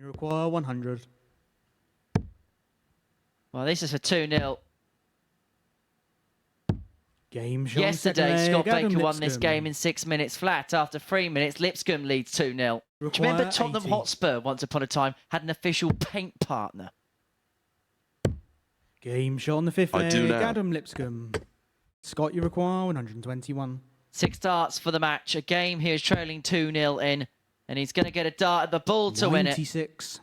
You require 100. Well, this is for 2-0. Game shot. Yesterday, Scott Baker won this Lipscomb. game in 6 minutes flat. After 3 minutes, Lipscomb leads 2-0. Do you remember Tottenham 80. Hotspur, once upon a time, had an official paint partner? Game shot on the fifth I do leg. now. Adam Lipscomb. Scott, you require 121. 6 darts for the match. A game he is trailing 2-0 in. And he's going to get a dart at the ball to win it. 96.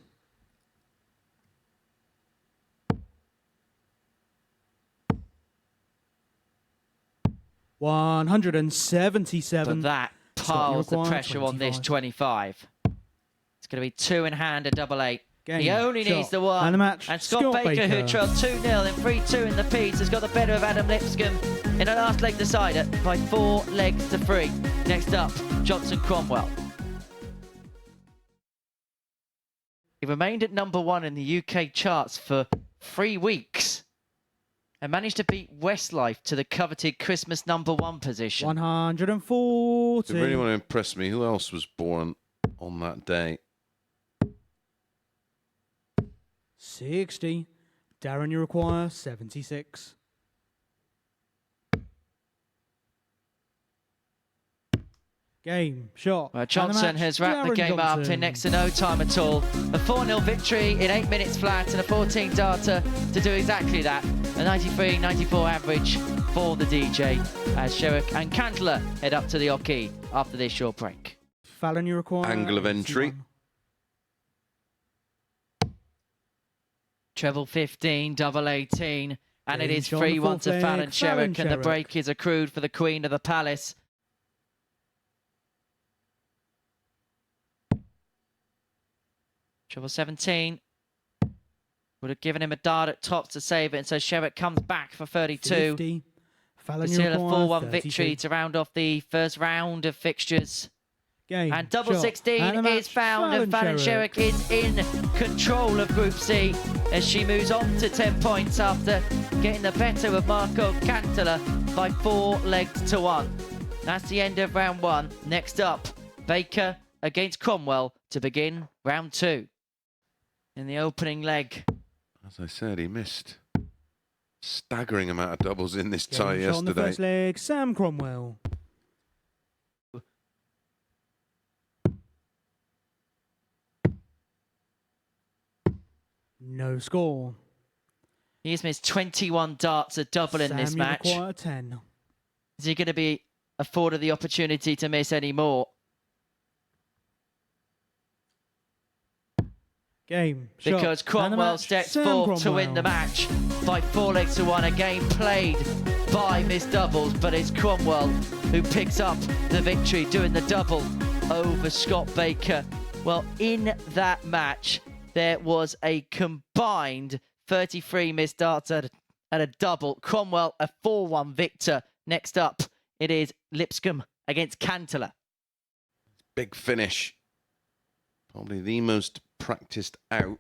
$177. But that piles the pressure on this 25. It's going to be 2 in hand, a double 8. Game, he only shot, needs the one. and the match. And Scott Baker, who trailed 2-0 and 3-2 in the P's, has got the better of Adam Lipscomb in the last leg decider by 4 legs to 3. Next up, Johnson Cromwell. He remained at #1 in the UK charts for 3 weeks and managed to beat Westlife to the coveted Christmas #1 position. 140. If you really want to impress me, who else was born on that day? 60. Darren, you require 76. Game, shot. Well, Johnson has wrapped the game up in next to no time at all. A 4-0 victory in 8 minutes flat and a 14 darter to do exactly that. A 93-94 average for the DJ as Sherrock and Cantler head up to the hockey after this short break. Fallon, you require Angle of entry. 81. Treble 15, double 18, and it Game is shot on the 3-1 fourth to leg, Fallon Sherrock, and the Sherrock. break is accrued for the Queen of the Palace. Treble 17 would have given him a dart at tops to save it, and so Sherrock comes back for 32. 50. Fallon, To you seal a require 4-1 victory to round off the first round of fixtures. Game, And double shot, 16 and the is match. found, and Fallon Sherrock is in control of Group C as she moves on to 10 points after getting the better of Marco Cantala by 4 legs to 1. That's the end of round 1. Next up, Baker against Cromwell to begin round 2. In the opening leg. As I said, he missed staggering amount of doubles in this Game tie shot on the yesterday. first leg, Sam Cromwell. No score. He's missed 21 darts, a double in this Sam, you match. require 10. Is he going to be afforded the opportunity to miss any more? Game, Because shot, and the Cromwell match. steps Sam forth to Cromwell. win the match by 4 legs to 1. A game played by Miss Doubles, but it's Cromwell who picks up the victory, doing the double over Scott Baker. Well, in that match, there was a combined 33 missed darts at a double. Cromwell, a 4-1 victor. Next up, it is Lipscomb against Cantler. Big finish. Probably the most practiced out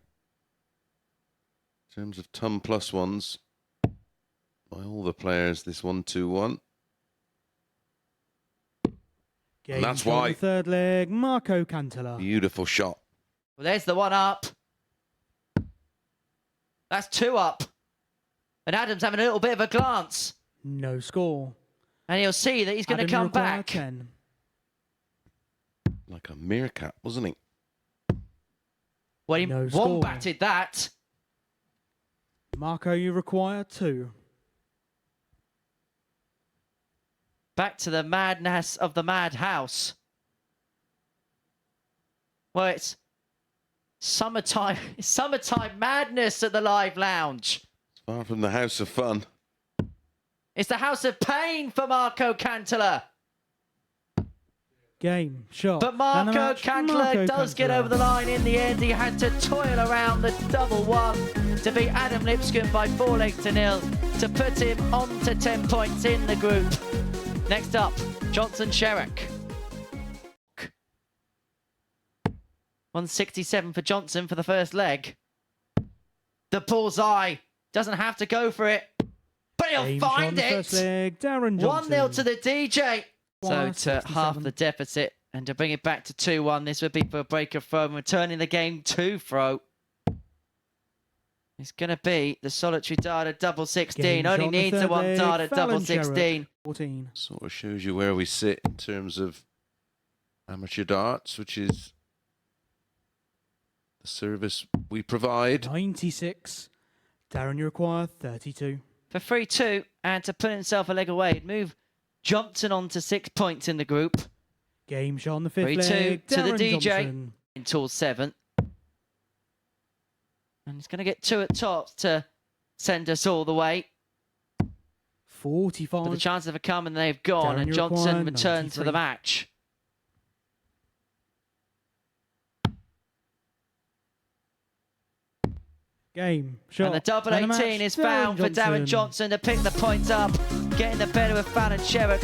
in terms of ton plus ones by all the players. This 1-2-1. Game that's shot on why. the third leg, Marco Cantala. Beautiful shot. Well, there's the one up. That's 2 up. And Adam's having a little bit of a glance. No score. And he'll see that he's going to Adam, you come require back. 10. Like a meerkat, wasn't he? Well, he No score. wombatted that. Marco, you require 2. Back to the madness of the madhouse. Well, it's summertime madness at the Live Lounge. It's far from the house of fun. It's the house of pain for Marco Cantler. Game, shot. But and the Marco match. Cantler Marco does get Cantala. over the line in the end. He had to toil around the double 1 to beat Adam Lipscomb by 4 legs to 0 to put him on to 10 points in the group. Next up, Johnson Sherrock. 167 for Johnson for the first leg. The bullseye doesn't have to go for it, but he'll Game shot on find the it. first leg, Darren Johnson. 1-0 to the DJ. So to half 167. the deficit, And to bring it back to 2-1, this would be for a breaker throw and returning the game to throw. It's going to be the solitary dart at double 16. Only needs a one dart at double 16. 14. Sort of shows you where we sit in terms of amateur darts, which is the service we provide. 96. Darren, you require 32. For 3-2, and to put himself a leg away, he'd move Johnson on to 6 points in the group. Game shot on the fifth 3-2 leg. to the Darren DJ Johnson. until 7. And he's going to get 2 at top to send us all the way. 45. But the chances have come and they've gone, Darren, and you Johnson require returns for the 93. match. Game shot. And the double And a 18 match. is found for Darren Johnson to pick the points up, getting the better of Fallon Sherrock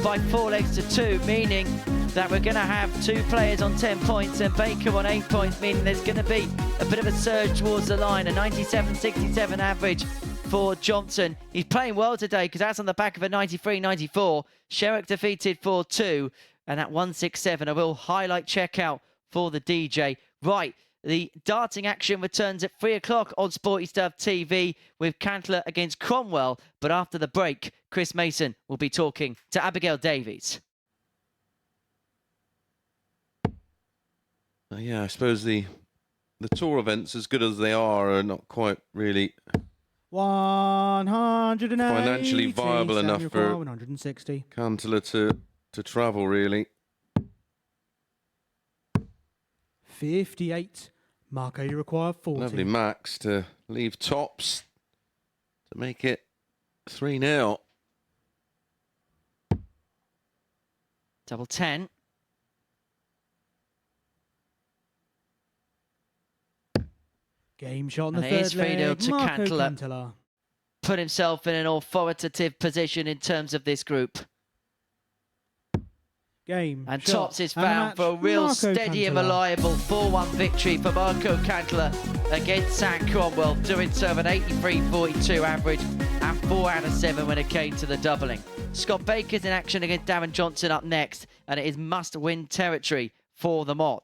by 4 legs to 2, meaning that we're going to have 2 players on 10 points and Baker on 8 points, meaning there's going to be a bit of a surge towards the line, a 97-67 average for Johnson. He's playing well today because that's on the back of a 93-94. Sherrock defeated 4-2, and at 167, a real highlight checkout for the DJ. Right. The darting action returns at 3 o'clock on Sporty Stuff TV with Cantler against Cromwell. But after the break, Chris Mason will be talking to Abigail Davies. Yeah, I suppose the tour events, as good as they are not quite really 180. financially viable enough for 160. Cantler to travel, really. 58. Marco, you require 40. Lovely Max to leave tops to make it 3-0. Double 10. Game shot on the And it third is 3-0 leg. to Marco Cantler. Cantler. Put himself in an authoritative position in terms of this group. Game And shot. tops is And a found match. for a real Marco steady and Cantler. reliable 4-1 victory for Marco Cantler against Sam Cromwell, doing so at 83-42 average and 4 out of 7 when it came to the doubling. Scott Baker's in action against Darren Johnson up next, and it is must-win territory for the Mod.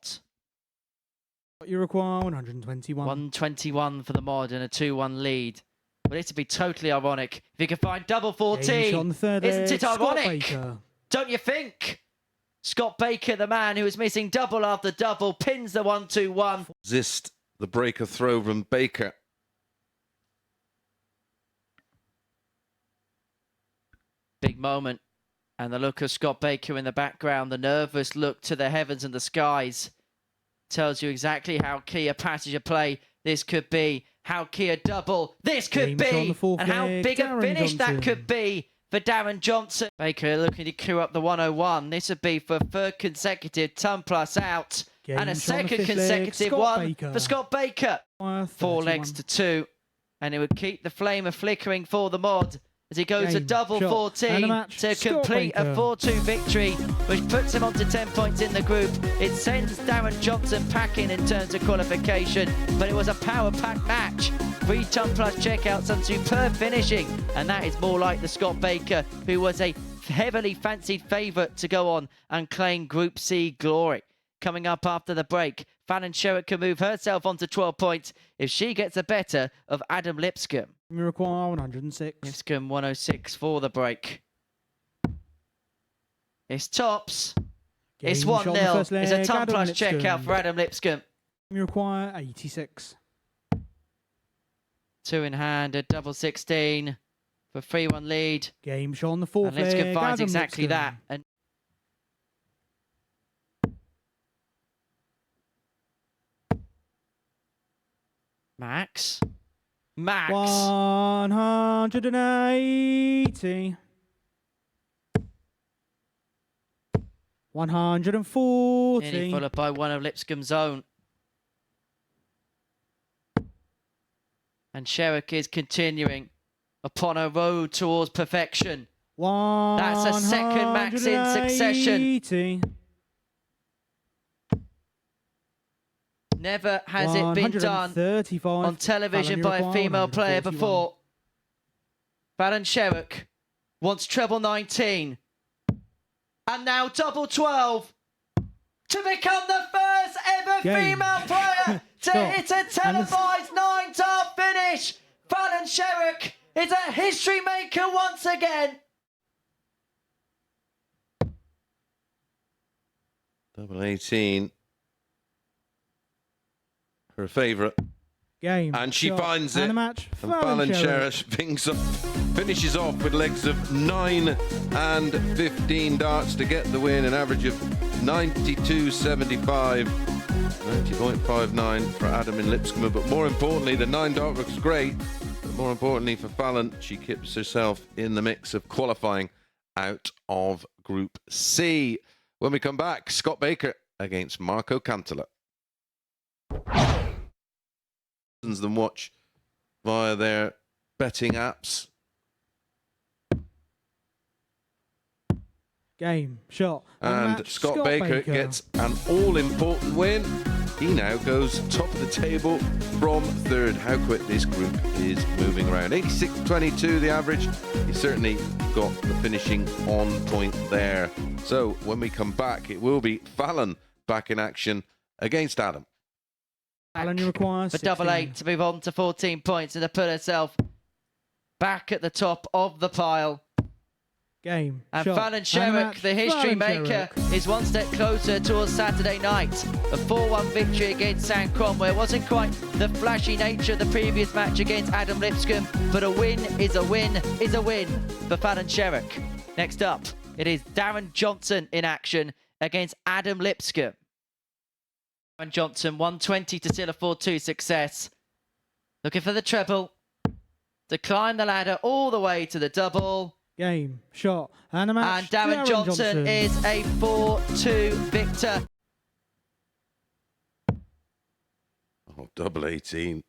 You require 121. 121 for the Mod and a 2-1 lead. But it would be totally ironic if you could find double 14. Game shot on the third Isn't leg. it Scott ironic? Baker. Don't you think? Scott Baker, the man who was missing double after double, pins the 1-2-1. Resist the breaker throw from Baker. Big moment. And the look of Scott Baker in the background, the nervous look to the heavens and the skies, tells you exactly how key a passage of play this could be, how key a double this could Game shot on be, the fourth and how leg. big a Darren finish Johnson. that could be for Darren Johnson. Baker looking to queue up the 101. This would be for a third consecutive ton plus out. Game And a shot on the second fifth leg. consecutive Scott one Baker. for Scott Baker. 4 legs to 2. And it would keep the flame of flickering for the Mod as he goes a Game double shot. 14 And a match. to Scott complete a Baker. 4-2 victory, which puts him on to 10 points in the group. It sends Darren Johnson packing in terms of qualification, but it was a power-packed match. 3 ton plus checkouts and superb finishing, and that is more like the Scott Baker, who was a heavily fancied favourite to go on and claim Group C glory. Coming up after the break, Fallon Sherrock can move herself onto 12 points if she gets the better of Adam Lipscomb. You require 106. Lipscomb 106 for the break. It's tops. It's Game shot on the 1-0. first It's a leg. ton Adam plus Lipscomb. checkout for Adam Lipscomb. You require 86. 2 in hand, a double 16 for 3-1 lead. Game shot on the fourth And Lipscomb leg. finds Adam exactly Lipscomb. that. And Max. 180. 140. Nearly followed by one of Lipscomb's own. And Sherrock is continuing upon a road towards perfection. That's a second max in succession. 180. Never has it been done 135. on television Fallon, you by a require female player 141. before. Fallon Sherrock wants treble 19. And now double 12. to become the first ever Game. female player to Stop. hit a televised 9-dart finish. Fallon Sherrock is a history maker once again. Double 18. Her favourite. Game. And she shot, finds and it. a match. And Fallon Sherrock finishes off with legs of 9 and 15 darts to get the win, an average of 92.75, 90.59 for Adam in Lipscomb. But more importantly, the 9-dart looks great. But more importantly for Fallon, she keeps herself in the mix of qualifying out of Group C. When we come back, Scott Baker against Marco Cantala. Them watch via their betting apps. Game. Shot. And match. Scott Baker gets an all-important win. He now goes top of the table from third. How quick this group is moving around. 86.22 the average. He certainly got the finishing on point there. So when we come back, it will be Fallon back in action against Adam. Fallon, you require For double 8 to move on to 14 points and to put herself back at the top of the pile. Game. And shot, Fallon and Sherrock, match. the history Fallon maker, Sherrock. is one step closer towards Saturday night. A 4-1 victory against Sam Cromwell. It wasn't quite the flashy nature of the previous match against Adam Lipscomb, but a win is a win is a win for Fallon Sherrock. Next up, it is Darren Johnson in action against Adam Lipscomb. Darren Johnson, 120 to still a 4-2 success. Looking for the treble, to climb the ladder all the way to the double. Game. Shot. And a match. And Darren Johnson is a 4-2 victor. Oh, double 18.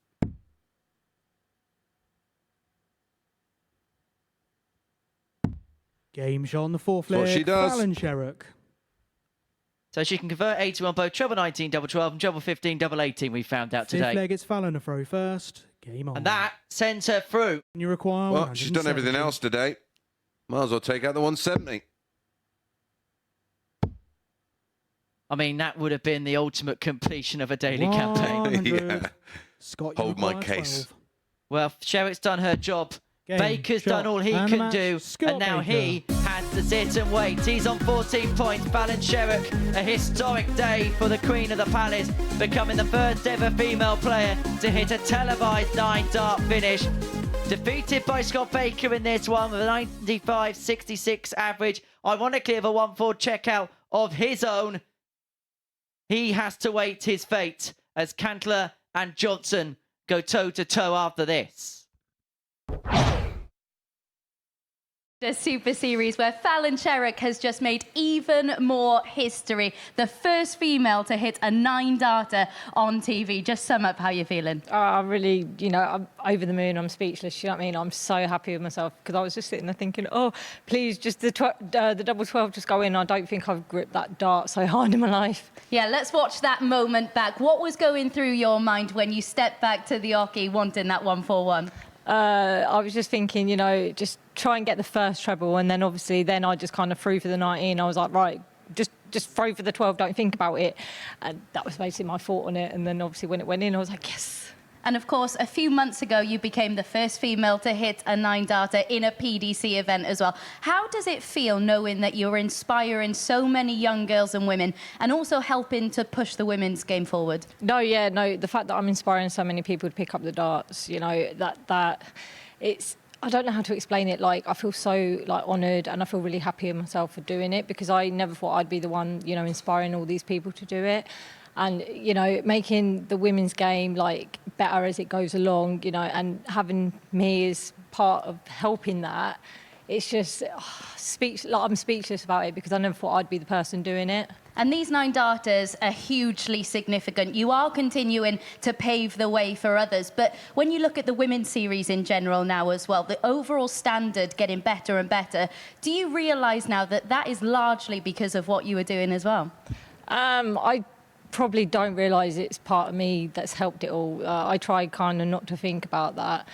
Game. Shot on the fourth That's what leg. she does. Fallon Sherrock. So she can convert 80 on both treble 19, double 12 and treble 15, double 18 we found out Fifth today. leg, it's Fallon to throw first. Game on. And that sends her through. You require Well, she's done everything 170. else today. Might as well take out the 170. I mean, that would have been the ultimate completion of a daily campaign. 100. Yeah. Scott, you Hold my require case. 12. Well, Sherrock's done her job. Game, Baker's shot, done all he and can match. do. Scott And now Baker. he has to sit and wait. He's on 14 points. Fallon Sherrock, a historic day for the Queen of the Palace, becoming the first ever female player to hit a televised 9-dart finish. Defeated by Scott Baker in this one with a 95.66 average. Ironically, of a 1-4 checkout of his own. He has to wait his fate as Cantler and Johnson go toe-to-toe after this. The Super Series where Fallon Sherrock has just made even more history. The first female to hit a 9-darter on TV. Just sum up how you're feeling. I really, I'm over the moon. I'm speechless. You know what I mean? I'm so happy with myself because I was just sitting there thinking, oh, please, just the double 12 just go in. I don't think I've gripped that dart so hard in my life. Yeah, let's watch that moment back. What was going through your mind when you stepped back to the oche wanting that 1-4-1? I was just thinking, just try and get the first treble, and then obviously I just kind of threw for the 19. I was like, right, just throw for the 12, don't think about it. And that was basically my thought on it. And then obviously when it went in, I was like, yes. And of course, a few months ago, you became the first female to hit a 9-darter in a PDC event as well. How does it feel knowing that you're inspiring so many young girls and women and also helping to push the women's game forward? No, the fact that I'm inspiring so many people to pick up the darts, that it's, I don't know how to explain it. Like, I feel so honoured, and I feel really happy with myself for doing it because I never thought I'd be the one, inspiring all these people to do it. And, making the women's game better as it goes along, and having me as part of helping that, it's just I'm speechless about it because I never thought I'd be the person doing it. And these 9-darters are hugely significant. You are continuing to pave the way for others. But when you look at the women's series in general now as well, the overall standard getting better and better, do you realise now that that is largely because of what you were doing as well? I probably don't realise it's part of me that's helped it all. I try kind of not to think about that.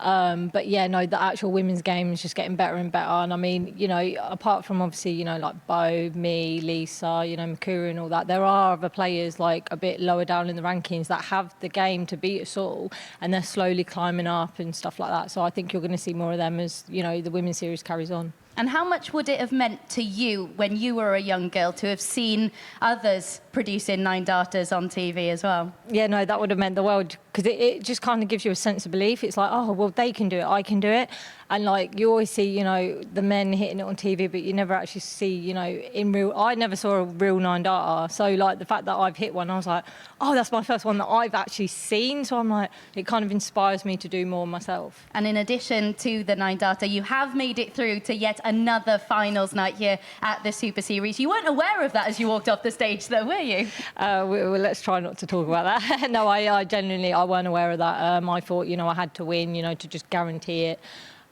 But yeah, no, the actual women's game is just getting better and better. And I mean, you know, apart from obviously, you know, like Bo, me, Lisa, you know, Makuru and all that, there are other players like a bit lower down in the rankings that have the game to beat us all, and they're slowly climbing up and stuff like that. So I think you're going to see more of them as, you know, the women's series carries on. And how much would it have meant to you when you were a young girl to have seen others producing 9 darters on TV as well? Yeah, no, that would have meant the world, because it just kind of gives you a sense of belief. It's like, oh, well, they can do it, I can do it. And like, you always see, you know, the men hitting it on TV, but you never actually see, you know, in real, I never saw a real 9 darter. So like the fact that I've hit one, I was like, oh, that's my first one that I've actually seen. So I'm like, it kind of inspires me to do more myself. And in addition to the 9 darter, you have made it through to yet another finals night here at the Super Series. You weren't aware of that as you walked off the stage though, were you? Well, let's try not to talk about that. No, I genuinely, I weren't aware of that. I thought, you know, I had to win, you know, to just guarantee it.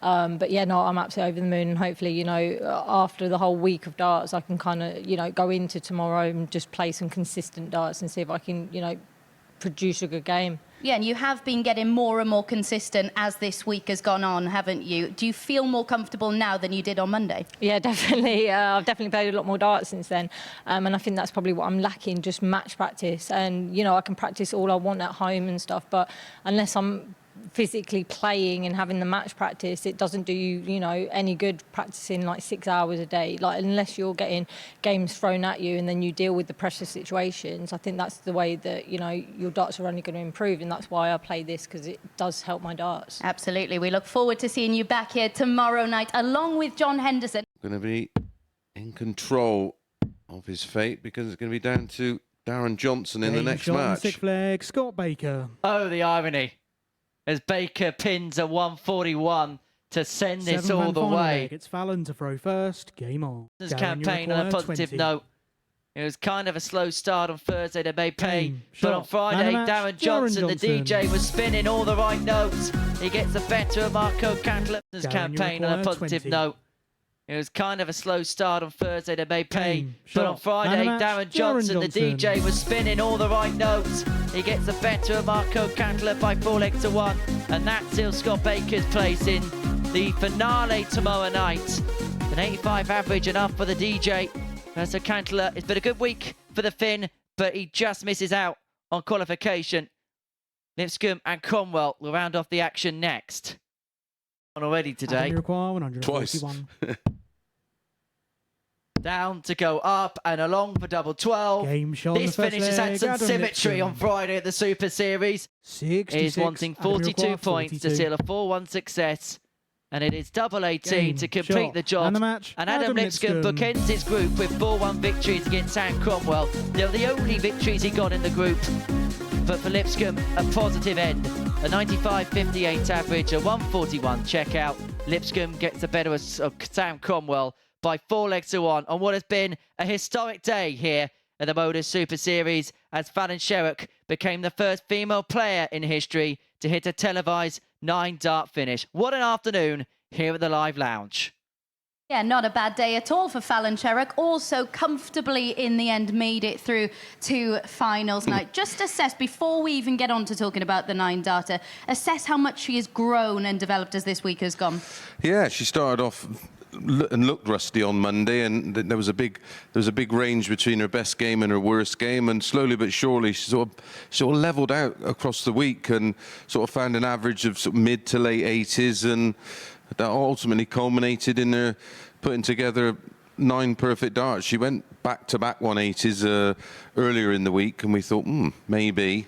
But yeah, no, I'm absolutely over the moon. And hopefully, you know, after the whole week of darts, I can kind of, you know, go into tomorrow and just play some consistent darts and see if I can, you know, produce a good game. Yeah, and you have been getting more and more consistent as this week has gone on, haven't you? Do you feel more comfortable now than you did on Monday? Yeah, definitely. I've definitely played a lot more darts since then. And I think that's probably what I'm lacking, just match practice. And, you know, I can practice all I want at home and stuff, but unless I'm physically playing and having the match practice, it doesn't do you, you know, any good practicing like 6 hours a day. Like, unless you're getting games thrown at you and then you deal with the pressure situations, I think that's the way that, you know, your darts are only going to improve, and that's why I play this, because it does help my darts. Absolutely. We look forward to seeing you back here tomorrow night along with John Henderson. Going to be in control of his fate, because it's going to be down to Darren Johnson in the next match. Sick flag, Scott Baker. Oh, the irony. As Baker pins a 141 to send this all the way. It's Fallon to throw first. Game on. His campaign on a positive note. It was kind of a slow start on Thursday that may pay, but on Friday, Darren Johnson, the DJ, was spinning all the right notes. He gets the better of Marco Cantler. His campaign on a positive note. It was kind of a slow start on Thursday that may pay, but on Friday, Darren Johnson, the DJ, was spinning all the right notes. He gets the better of Marco Cantler by 4 legs to 1, and that seals Scott Baker's place in the finale tomorrow night. An 85 average enough for the DJ. So Cantler, it's been a good week for the Finn, but he just misses out on qualification. Lipscomb and Cromwell will round off the action next. On already today. Twice. Down to go up and along for double 12. Game shot. This finish has had some symmetry on Friday at the Super Series. 66. He's wanting 42 points to seal a 4-1 success. And it is double 18 to complete the job. And Adam Lipscomb bookends his group with 4-1 victories against Sam Cromwell. They're the only victories he got in the group. But for Lipscomb, a positive end. A 95.58 average, a 141 checkout. Lipscomb gets the better of Sam Cromwell by 4 legs to 1 on what has been a historic day here at the Modus Super Series, as Fallon Sherrock became the first female player in history to hit a televised 9-dart finish. What an afternoon here at the Live Lounge. Yeah, not a bad day at all for Fallon Sherrock. Also comfortably in the end made it through to finals night. Just assess, before we even get on to talking about the 9-darter, assess how much she has grown and developed as this week has gone. Yeah, she started off and looked rusty on Monday, and there was a big range between her best game and her worst game, and slowly but surely she sort of leveled out across the week and sort of found an average of sort of mid to late 80s, and that ultimately culminated in her putting together 9 perfect darts. She went back-to-back 180s earlier in the week, and we thought, maybe.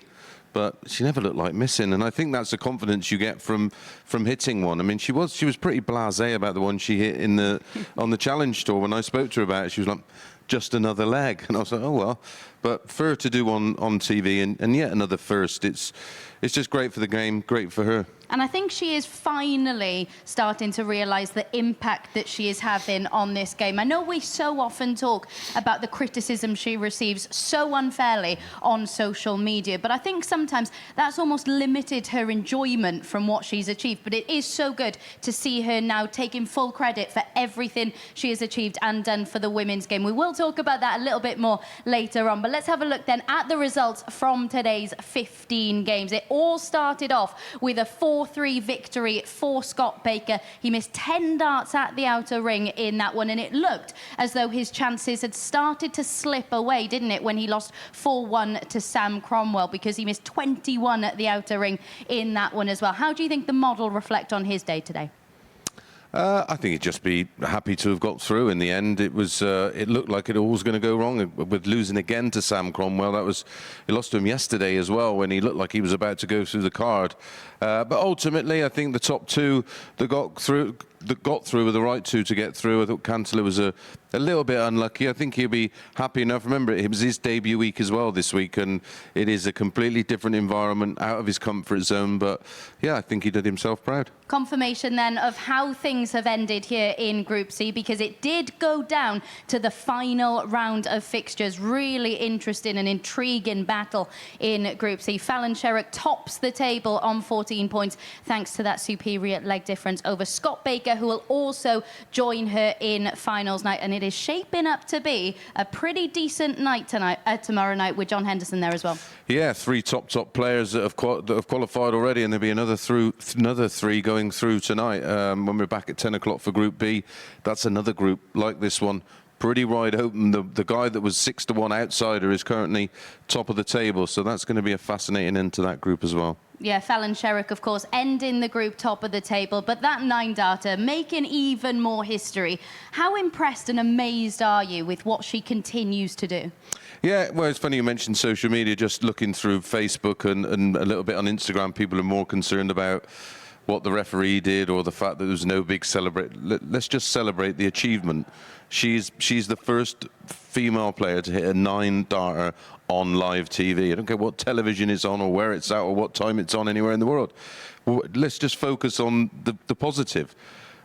But she never looked like missing, and I think that's the confidence you get from hitting one. I mean, she was pretty blasé about the one she hit on the Challenge Tour. When I spoke to her about it, she was like, just another leg, and I was like, oh well. But for her to do on TV and yet another first, it's just great for the game, great for her. And I think she is finally starting to realise the impact that she is having on this game. I know we so often talk about the criticism she receives so unfairly on social media, but I think sometimes that's almost limited her enjoyment from what she's achieved. But it is so good to see her now taking full credit for everything she has achieved and done for the women's game. We will talk about that a little bit more later on, but let's have a look then at the results from today's 15 games. It all started off with a 4 4-3 victory for Scott Baker. He missed 10 darts at the outer ring in that one, and it looked as though his chances had started to slip away, didn't it, when he lost 4-1 to Sam Cromwell, because he missed 21 at the outer ring in that one as well. How do you think the model reflect on his day today? I think he'd just be happy to have got through. In the end, it was. It looked like it all was going to go wrong with losing again to Sam Cromwell. He lost to him yesterday as well when he looked like he was about to go through the card. But ultimately, I think the top two that got through were the right two to get through. I thought Cantler was a little bit unlucky. I think he'll be happy enough. Remember, it was his debut week as well this week, and it is a completely different environment, out of his comfort zone. But yeah, I think he did himself proud. Confirmation then of how things have ended here in Group C, because it did go down to the final round of fixtures. Really interesting and intriguing battle in Group C. Fallon Sherrock tops the table on 14 points thanks to that superior leg difference over Scott Baker, who will also join her in finals night. And it is shaping up to be a pretty decent night tomorrow night, with John Henderson there as well. Yeah, three top players that have qualified already, and there'll be another three going through tonight. When we're back at 10 o'clock for Group B, that's another group like this one, pretty wide open. The guy that was 6-1 outsider is currently top of the table, so that's going to be a fascinating end to that group as well. Yeah, Fallon Sherrock, of course, ending the group top of the table, but that 9-darter making even more history. How impressed and amazed are you with what she continues to do? Yeah, well, it's funny you mentioned social media. Just looking through Facebook and a little bit on Instagram, people are more concerned about what the referee did or the fact that there was no big let's just celebrate the achievement. She's the first female player to hit a 9-darter on live TV. I don't care what television it's on or where it's at or what time it's on anywhere in the world. Well, let's just focus on the positive.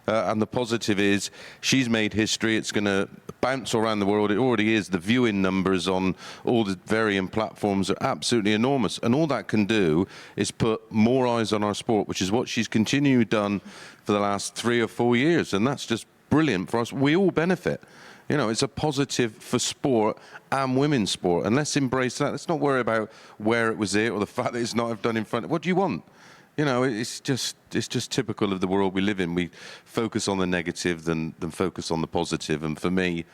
And the positive is she's made history. It's going to bounce around the world. It already is. The viewing numbers on all the varying platforms are absolutely enormous. And all that can do is put more eyes on our sport, which is what she's continually done for the last 3 or 4 years. And that's just brilliant for us. We all benefit. You know, it's a positive for sport and women's sport. And let's embrace that. Let's not worry about where it was hit or the fact that it's not done in front. What do you want? You know, it's just typical of the world we live in. We focus on the negative than focus on the positive. And for me,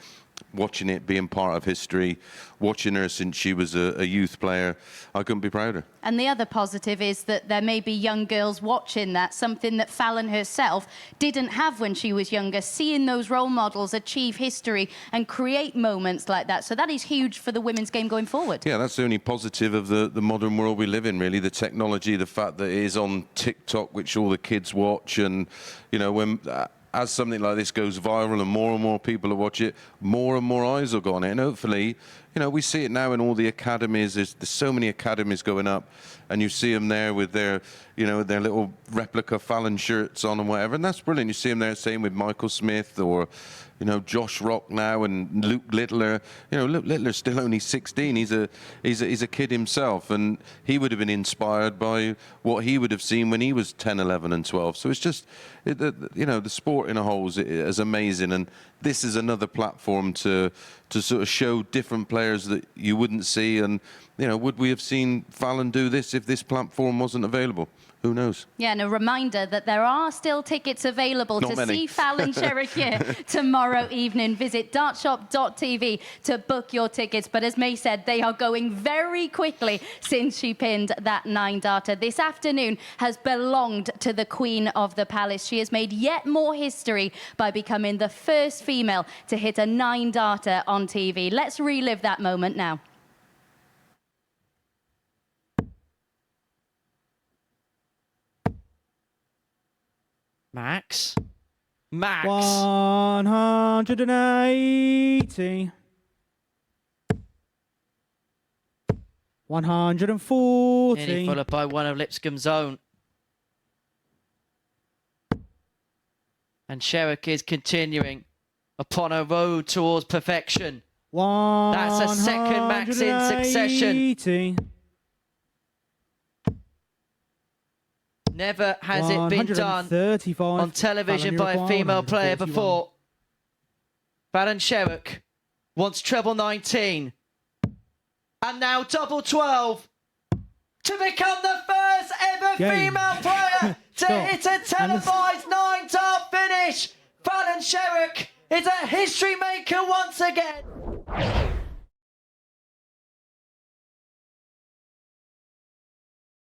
watching it, being part of history, watching her since she was a youth player, I couldn't be prouder. And the other positive is that there may be young girls watching that, something that Fallon herself didn't have when she was younger, seeing those role models achieve history and create moments like that. So that is huge for the women's game going forward. Yeah, that's the only positive of the modern world we live in, really. The technology, the fact that it is on TikTok, which all the kids watch, and, you know, when... as something like this goes viral and more people will watch it, more and more eyes will go on it. And hopefully, you know, we see it now in all the academies. There's so many academies going up, and you see them there with their, you know, their little replica Fallon shirts on and whatever. And that's brilliant. You see them there, same with Michael Smith or, you know, Josh Rock now and Luke Littler. You know, Luke Littler's still only 16. He's a kid himself, and he would have been inspired by what he would have seen when he was 10, 11 and 12. So it's just, you know, the sport in a whole is amazing. And this is another platform to sort of show different players that you wouldn't see. And, you know, would we have seen Fallon do this if this platform wasn't available? Who knows? Yeah, and a reminder that there are still tickets available to see Fallon Sherrock here tomorrow evening. Visit dartshop.tv to book your tickets. But as May said, they are going very quickly since she pinned that 9-darter. This afternoon has belonged to the Queen of the Palace. She has made yet more history by becoming the first female to hit a 9-darter on TV. Let's relive that moment now. Max. 180. 140. Nearly followed by one of Lipscomb's own. And Sherrock is continuing upon a road towards perfection. That's a second Max in succession. Never has it been done on television by a female player before. Fallon Sherrock wants treble 19. And now double 12 to become the first first ever game. female player to Stop. hit a televised 9-star finish. Fallon Sherrock is a history maker once again.